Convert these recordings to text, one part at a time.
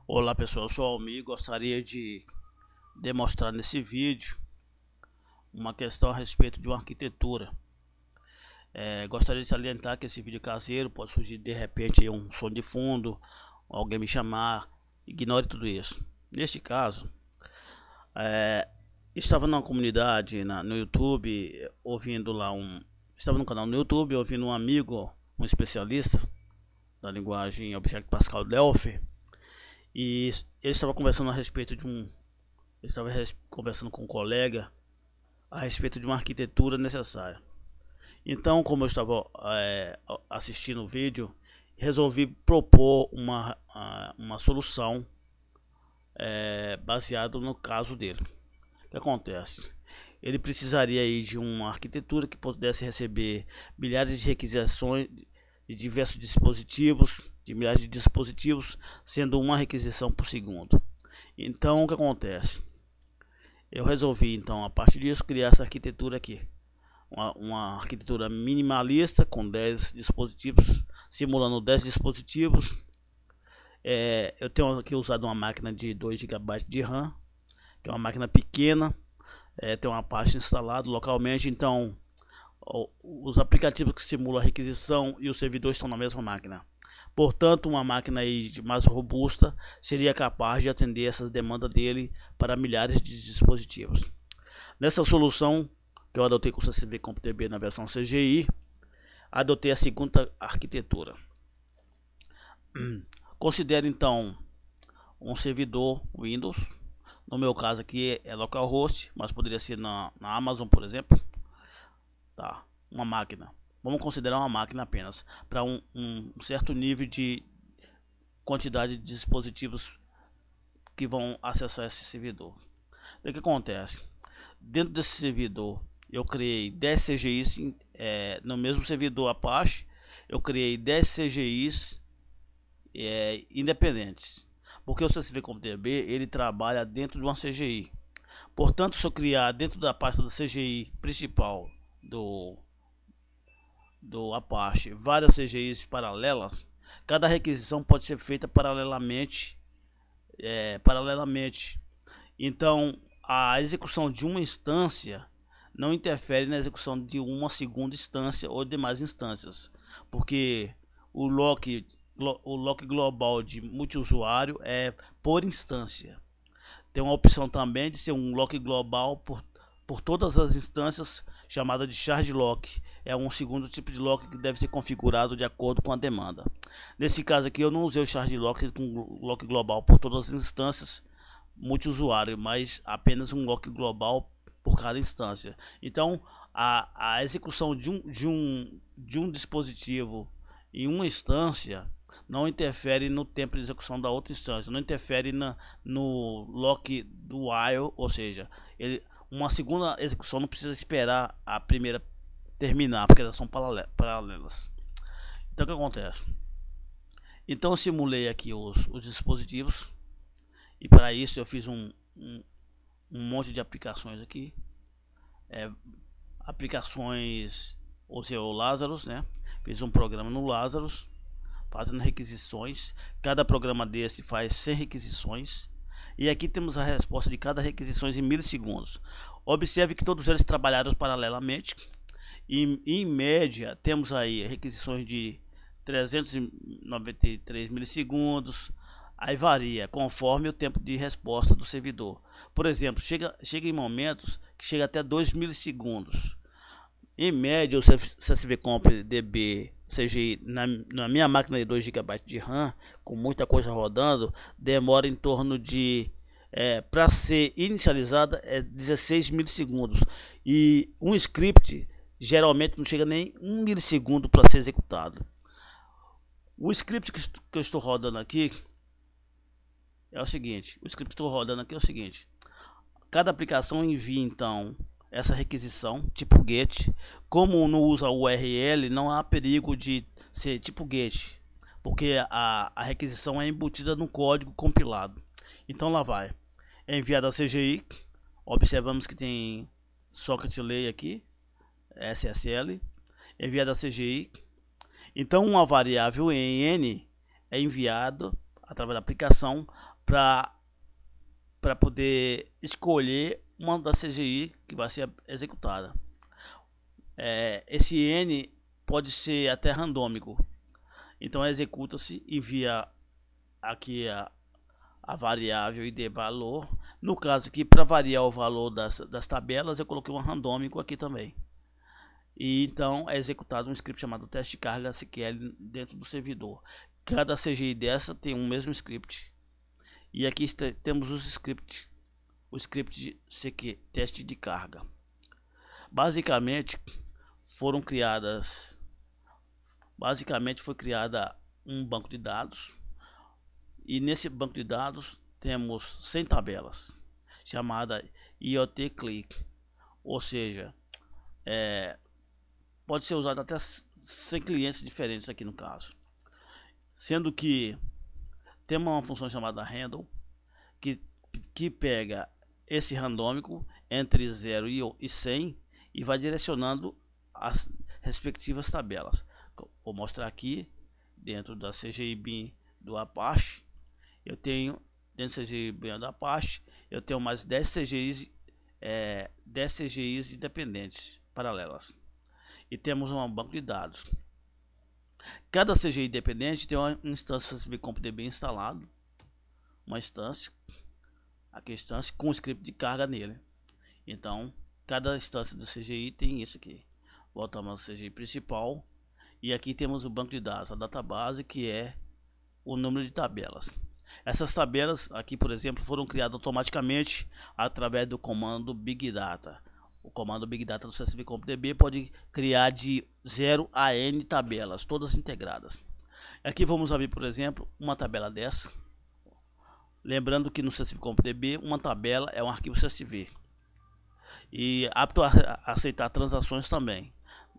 Olá pessoal, eu sou o Almir. Gostaria de demonstrar nesse vídeo uma questão a respeito de uma arquitetura. Gostaria de salientar que esse vídeo caseiro pode surgir de repente um som de fundo, alguém me chamar, ignore tudo isso. Neste caso, estava numa comunidade no YouTube, ouvindo lá estava no canal no YouTube, ouvindo um amigo, um especialista da linguagem Object Pascal Delphi. E ele estava conversando a respeito ele estava conversando com um colega a respeito de uma arquitetura necessária. Então, como eu estava assistindo o vídeo, resolvi propor uma solução baseada no caso dele. O que acontece? Ele precisaria aí de uma arquitetura que pudesse receber milhares de requisições de diversos dispositivos, de milhares de dispositivos, sendo uma requisição por segundo. Então o que acontece? Eu resolvi então, a partir disso, criar essa arquitetura aqui, uma arquitetura minimalista com 10 dispositivos, simulando 10 dispositivos. Eu tenho aqui usado uma máquina de 2 GB de RAM, que é uma máquina pequena, tem uma pasta instalada localmente. Então os aplicativos que simulam a requisição e os servidores estão na mesma máquina. Portanto, uma máquina aí mais robusta seria capaz de atender essas demandas dele para milhares de dispositivos. Nessa solução que eu adotei com o CCV CompDB na versão CGI, adotei a segunda arquitetura. Considere então um servidor Windows. No meu caso aqui é localhost, mas poderia ser na Amazon, por exemplo. Tá, uma máquina. Vamos considerar uma máquina apenas para um certo nível de quantidade de dispositivos que vão acessar esse servidor. O que acontece? Dentro desse servidor eu criei 10 CGIs, no mesmo servidor Apache eu criei 10 CGIs independentes, porque o CCV CompDB ele trabalha dentro de uma CGI. Portanto, se eu criar dentro da pasta da CGI principal do Apache várias CGIs paralelas, cada requisição pode ser feita paralelamente. Então a execução de uma instância não interfere na execução de uma segunda instância ou demais instâncias, porque o lock global de multiusuário é por instância. Tem uma opção também de ser um lock global por todas as instâncias, chamada de charge lock. É um segundo tipo de lock que deve ser configurado de acordo com a demanda. Nesse caso aqui eu não usei o charge lock com lock global por todas as instâncias multiusuário, mas apenas um lock global por cada instância. Então a execução de um dispositivo em uma instância não interfere no tempo de execução da outra instância, não interfere no lock do while, ou seja, uma segunda execução não precisa esperar a primeira terminar, porque elas são paralelas. Então o que acontece? Então eu simulei aqui os dispositivos, e para isso eu fiz um monte de aplicações aqui, aplicações, ou seja, o Lazarus, né? Fiz um programa no Lazarus fazendo requisições. Cada programa desse faz 100 requisições. E aqui temos a resposta de cada requisição em milissegundos. Observe que todos eles trabalharam paralelamente. E em média temos aí requisições de 393 milissegundos. Aí varia conforme o tempo de resposta do servidor. Por exemplo, chega em momentos que chega até 2 milissegundos. Em média, o CCV CompDB CGI na minha máquina de 2 GB de RAM, com muita coisa rodando, demora em torno de para ser inicializada 16 milissegundos, e um script geralmente não chega nem 1 milissegundo para ser executado. O script que eu estou rodando aqui é o seguinte: cada aplicação envia então essa requisição tipo GET. Como não usa URL, não há perigo de ser tipo GET, porque a requisição é embutida no código compilado. Então lá vai, é enviada a CGI. Observamos que tem socket lay aqui, SSL, enviada a CGI. Então uma variável em N é enviada através da aplicação para poder escolher uma das CGI que vai ser executada. Esse N pode ser até randômico, então executa-se, envia aqui a variável id valor. No caso aqui, para variar o valor das tabelas, eu coloquei um randômico aqui também. E então é executado um script chamado teste de carga SQL dentro do servidor. Cada CGI dessa tem um mesmo script. E aqui temos os scripts, o script de CQ, teste de carga. Basicamente foi criada um banco de dados, e nesse banco de dados temos 100 tabelas, chamada IoT Click, ou seja, pode ser usado até 100 clientes diferentes aqui no caso, sendo que temos uma função chamada handle que pega esse randômico entre 0 e 100 e vai direcionando as respectivas tabelas. Vou mostrar aqui dentro da CGI BIM do Apache. Eu tenho dentro da CGI BIM do Apache, eu tenho mais 10 CGIs, 10 CGIs independentes paralelas, e temos um banco de dados. Cada CGI independente tem uma instância CSV CompDB instalado, uma instância, aqui a instância com o script de carga nele. Então cada instância do CGI tem isso aqui. Voltamos ao CGI principal e aqui temos o banco de dados, a database, que é o número de tabelas. Essas tabelas aqui, por exemplo, foram criadas automaticamente através do comando Big Data. O comando Big Data do CSV CompDB pode criar de 0 a N tabelas, todas integradas. Aqui vamos abrir, por exemplo, uma tabela dessa. Lembrando que no CSV CompDB uma tabela é um arquivo CSV e apto a aceitar transações também.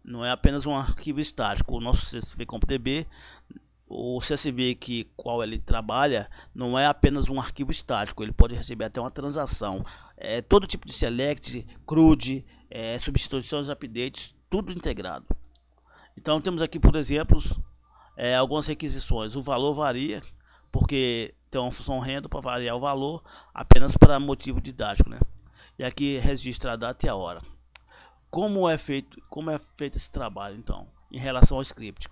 Não é apenas um arquivo estático. O nosso CSV CompDB, o CSV qual ele trabalha, não é apenas um arquivo estático. Ele pode receber até uma transação. Todo tipo de select, CRUD, substituições, updates, tudo integrado. Então temos aqui, por exemplo, algumas requisições. O valor varia porque tem uma função handle para variar o valor apenas para motivo didático, né? E aqui registra a data e a hora. Como é feito esse trabalho então em relação ao script?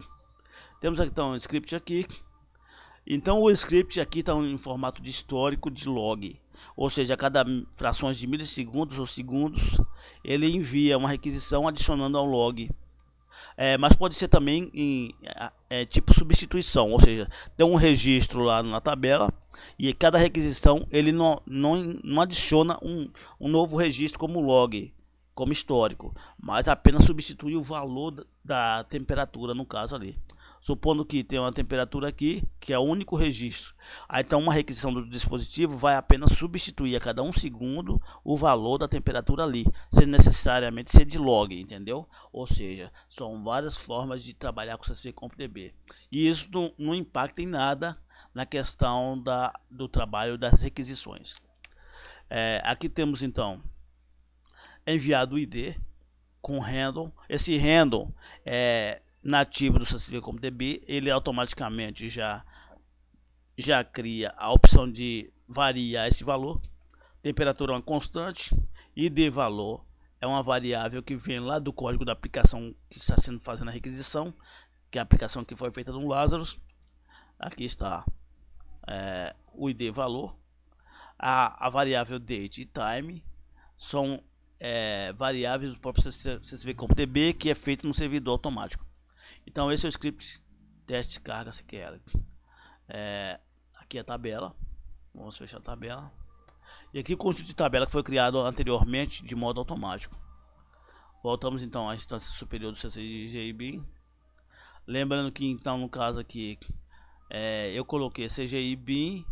Temos aqui então o script aqui. Então o script aqui está em formato de histórico de log, ou seja, a cada frações de milissegundos ou segundos ele envia uma requisição adicionando ao log. Mas pode ser também em tipo substituição, ou seja, tem um registro lá na tabela e cada requisição ele não adiciona um novo registro como log, como histórico, mas apenas substitui o valor da temperatura, no caso ali. Supondo que tem uma temperatura aqui, que é o único registro. Aí então uma requisição do dispositivo vai apenas substituir a cada 1 segundo o valor da temperatura ali, sem necessariamente ser de log, entendeu? Ou seja, são várias formas de trabalhar com o CSV CompDB. E isso não impacta em nada na questão do trabalho das requisições. Aqui temos então enviado o ID com handle. Esse handle nativo do CSV CompDB, ele automaticamente já cria a opção de variar esse valor. Temperatura é uma constante, ID valor é uma variável que vem lá do código da aplicação que está fazendo a requisição, que é a aplicação que foi feita no Lazarus. Aqui está o ID valor, a variável date e time são variáveis do próprio CSV CompDB, que é feito no servidor automático. Então esse é o script teste carga SQL. Aqui é a tabela, vamos fechar a tabela, e aqui o conjunto de tabela que foi criado anteriormente de modo automático. Voltamos então à instância superior do CGI BIM. Lembrando que então no caso aqui eu coloquei CGI BIM,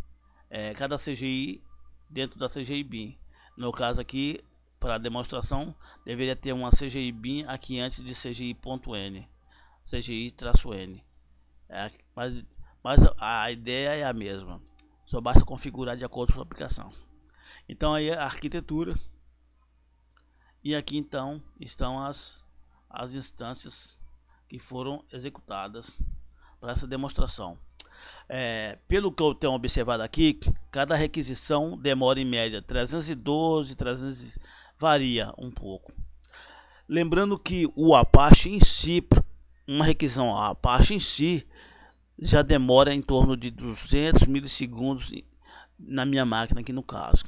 cada CGI dentro da CGI BIM. No caso aqui, para demonstração, deveria ter uma CGI BIM aqui antes de CGI.N, CGI-N. Mas a ideia é a mesma, só basta configurar de acordo com a sua aplicação. Então aí a arquitetura, e aqui então estão as instâncias que foram executadas para essa demonstração. Pelo que eu tenho observado aqui, cada requisição demora em média 312, 300, varia um pouco. Lembrando que o Apache em si, uma requisição Apache em si, já demora em torno de 200 milissegundos na minha máquina aqui no caso.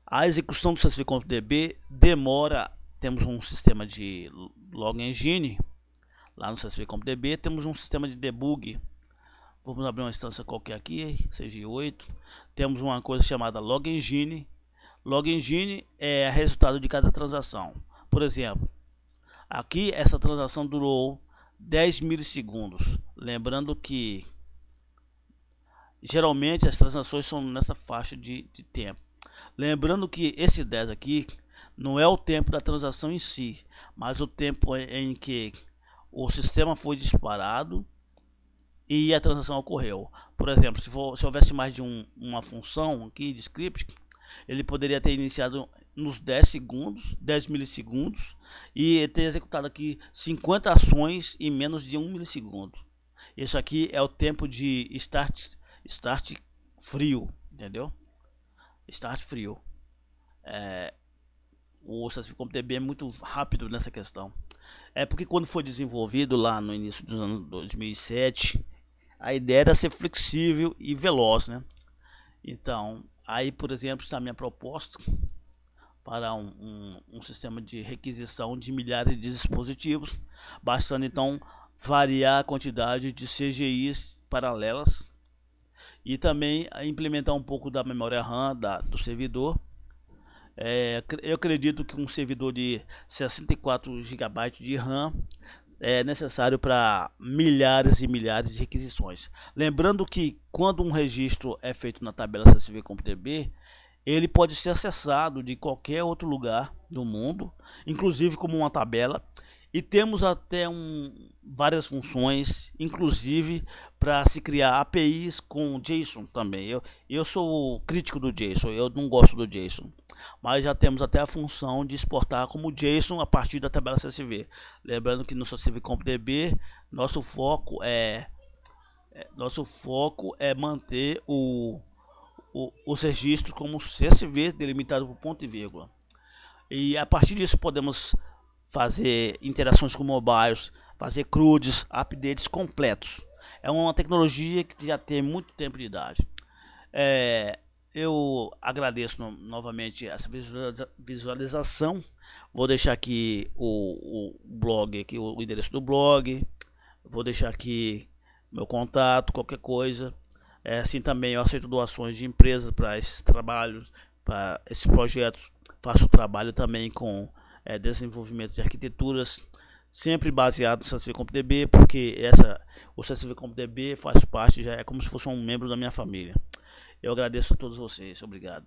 A execução do CSV.db demora, temos um sistema de log engine, lá no CSV.db temos um sistema de debug. Vamos abrir uma instância qualquer aqui, CG8, temos uma coisa chamada log engine. Log engine é o resultado de cada transação. Por exemplo, aqui essa transação durou 10 milissegundos. Lembrando que geralmente as transações são nessa faixa de tempo. Lembrando que esse 10 aqui não é o tempo da transação em si, mas o tempo em que o sistema foi disparado e a transação ocorreu. Por exemplo, se houvesse mais de uma função aqui de script, ele poderia ter iniciado nos 10 segundos, 10 milissegundos, e ter executado aqui 50 ações em menos de 1 milissegundo. Isso aqui é o tempo de start frio, entendeu? Start frio. O CSV.db é muito rápido nessa questão. Porque quando foi desenvolvido lá no início dos anos 2007, a ideia era ser flexível e veloz, né? Então, aí, por exemplo, está a minha proposta para um sistema de requisição de milhares de dispositivos, bastando então variar a quantidade de CGIs paralelas e também implementar um pouco da memória RAM do servidor. Eu acredito que um servidor de 64 GB de RAM é necessário para milhares e milhares de requisições. Lembrando que quando um registro é feito na tabela CSV.db, ele pode ser acessado de qualquer outro lugar do mundo, inclusive como uma tabela. E temos até várias funções, inclusive para se criar APIs com JSON também. Eu sou crítico do JSON, eu não gosto do JSON, mas já temos até a função de exportar como JSON a partir da tabela CSV. Lembrando que no CSV.db nosso foco é manter os registros como CSV delimitado por ponto e vírgula. E a partir disso podemos fazer interações com mobiles, fazer CRUDs, updates completos. É uma tecnologia que já tem muito tempo de idade. Eu agradeço novamente essa visualização. Vou deixar aqui o blog, aqui o endereço do blog. Vou deixar aqui meu contato, qualquer coisa. Assim também eu aceito doações de empresas para esses trabalhos, para esses projetos. Faço trabalho também com desenvolvimento de arquiteturas, sempre baseado no CSV.db, porque o CSV.db faz parte, já é como se fosse um membro da minha família. Eu agradeço a todos vocês, obrigado.